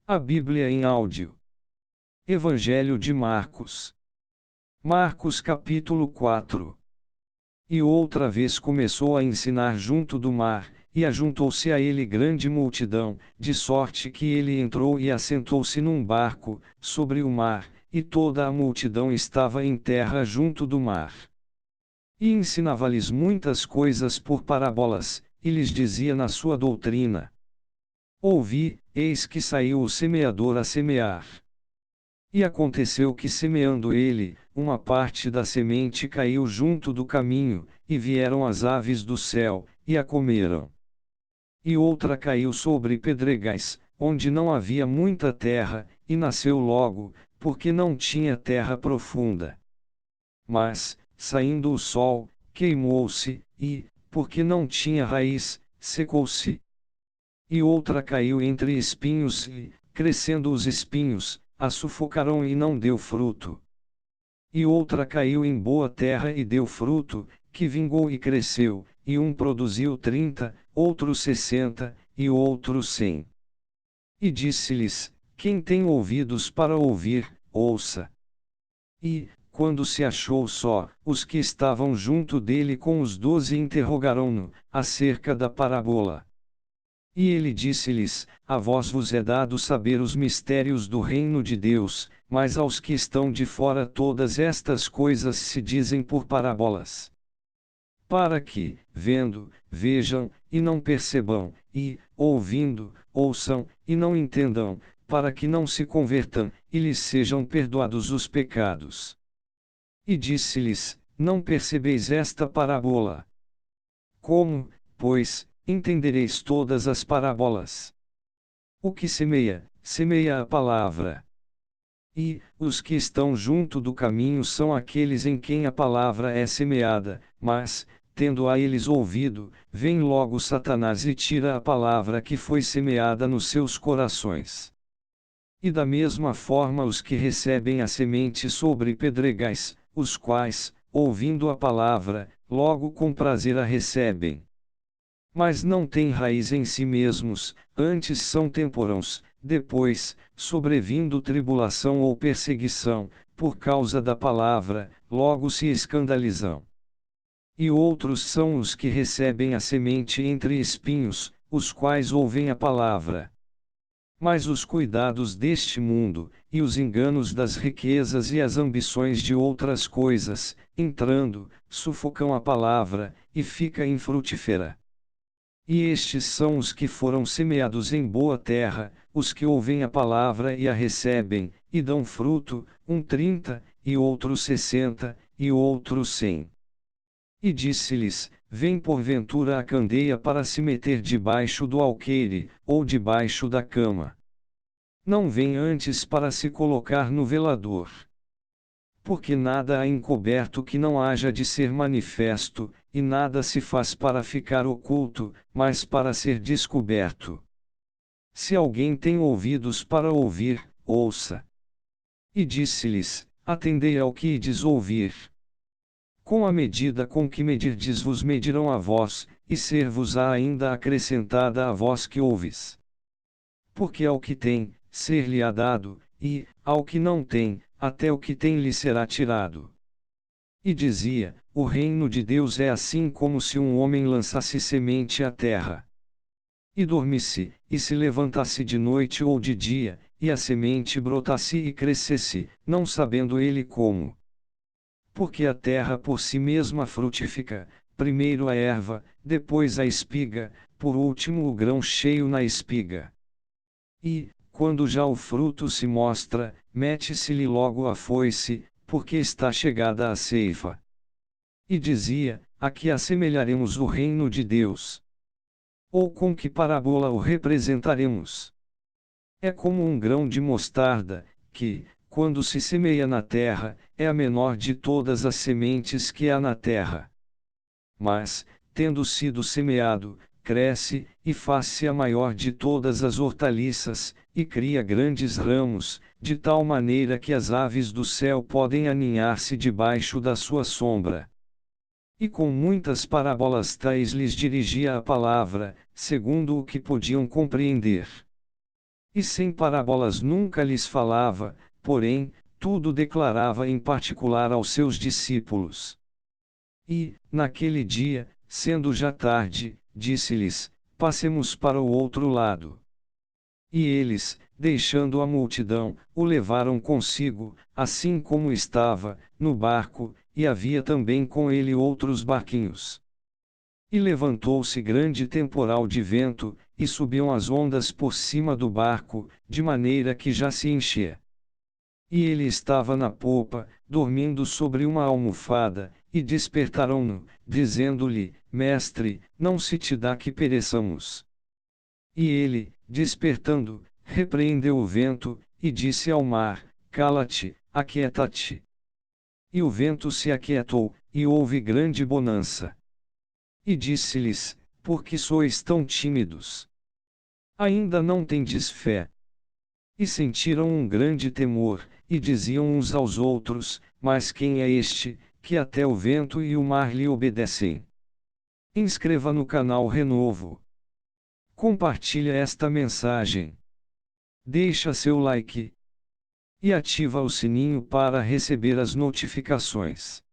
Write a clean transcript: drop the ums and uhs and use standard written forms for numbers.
A Bíblia em áudio. Evangelho de Marcos. Marcos capítulo 4. E outra vez começou a ensinar junto do mar, e ajuntou-se a ele grande multidão, de sorte que ele entrou e assentou-se num barco, sobre o mar, e toda a multidão estava em terra junto do mar. E ensinava-lhes muitas coisas por parábolas, e lhes dizia na sua doutrina: Ouvi, eis que saiu o semeador a semear. E aconteceu que semeando ele, uma parte da semente caiu junto do caminho, e vieram as aves do céu, e a comeram. E outra caiu sobre pedregais, onde não havia muita terra, e nasceu logo, porque não tinha terra profunda. Mas, saindo o sol, queimou-se, e, porque não tinha raiz, secou-se. E outra caiu entre espinhos e, crescendo os espinhos, a sufocaram e não deu fruto. E outra caiu em boa terra e deu fruto, que vingou e cresceu, e um produziu 30, outro 60, e outro 100. E disse-lhes: Quem tem ouvidos para ouvir, ouça. E, quando se achou só, os que estavam junto dele com os 12 interrogaram-no, acerca da parábola. E ele disse-lhes: A vós vos é dado saber os mistérios do reino de Deus, mas aos que estão de fora todas estas coisas se dizem por parábolas. Para que, vendo, vejam, e não percebam, e, ouvindo, ouçam, e não entendam, para que não se convertam, e lhes sejam perdoados os pecados. E disse-lhes: Não percebeis esta parábola? Como, pois, entendereis todas as parábolas? O que semeia, semeia a palavra. E, os que estão junto do caminho são aqueles em quem a palavra é semeada, mas, tendo a eles ouvido, vem logo Satanás e tira a palavra que foi semeada nos seus corações. E da mesma forma os que recebem a semente sobre pedregais, os quais, ouvindo a palavra, logo com prazer a recebem. Mas não têm raiz em si mesmos, antes são temporãos, depois, sobrevindo tribulação ou perseguição, por causa da palavra, logo se escandalizam. E outros são os que recebem a semente entre espinhos, os quais ouvem a palavra. Mas os cuidados deste mundo, e os enganos das riquezas e as ambições de outras coisas, entrando, sufocam a palavra, e fica infrutífera. E estes são os que foram semeados em boa terra, os que ouvem a palavra e a recebem, e dão fruto, um 30, e outro 60, e outro 100. E disse-lhes: Vem porventura a candeia para se meter debaixo do alqueire, ou debaixo da cama. Não vem antes para se colocar no velador. Porque nada há encoberto que não haja de ser manifesto, e nada se faz para ficar oculto, mas para ser descoberto. Se alguém tem ouvidos para ouvir, ouça. E disse-lhes: Atendei ao que ides ouvir. Com a medida com que medirdes vos medirão a vós, e ser-vos-á ainda acrescentada a vós que ouves. Porque ao que tem, ser-lhe-á dado, e, ao que não tem, até o que tem lhe será tirado. E dizia: O reino de Deus é assim como se um homem lançasse semente à terra. E dormisse, e se levantasse de noite ou de dia, e a semente brotasse e crescesse, não sabendo ele como. Porque a terra por si mesma frutifica, primeiro a erva, depois a espiga, por último o grão cheio na espiga. E, quando já o fruto se mostra, mete-se-lhe logo a foice, porque está chegada a ceifa. E dizia: A que assemelharemos o reino de Deus? Ou com que parábola o representaremos? É como um grão de mostarda, que, quando se semeia na terra, é a menor de todas as sementes que há na terra. Mas, tendo sido semeado, cresce, e faz-se a maior de todas as hortaliças, e cria grandes ramos, de tal maneira que as aves do céu podem aninhar-se debaixo da sua sombra. E com muitas parábolas tais lhes dirigia a palavra, segundo o que podiam compreender. E sem parábolas nunca lhes falava, porém, tudo declarava em particular aos seus discípulos. E, naquele dia, sendo já tarde, disse-lhes: Passemos para o outro lado. E eles, deixando a multidão, o levaram consigo, assim como estava, no barco, e havia também com ele outros barquinhos. E levantou-se grande temporal de vento, e subiam as ondas por cima do barco, de maneira que já se enchia. E ele estava na popa, dormindo sobre uma almofada, e despertaram-no, dizendo-lhe: Mestre, não se te dá que pereçamos. E ele, despertando, repreendeu o vento, e disse ao mar: Cala-te, aquieta-te. E o vento se aquietou, e houve grande bonança. E disse-lhes: Por que sois tão tímidos? Ainda não tendes fé? E sentiram um grande temor, e diziam uns aos outros: Mas quem é este, que até o vento e o mar lhe obedecem? Inscreva no canal Renovo. Compartilha esta mensagem. Deixa seu like. E ativa o sininho para receber as notificações.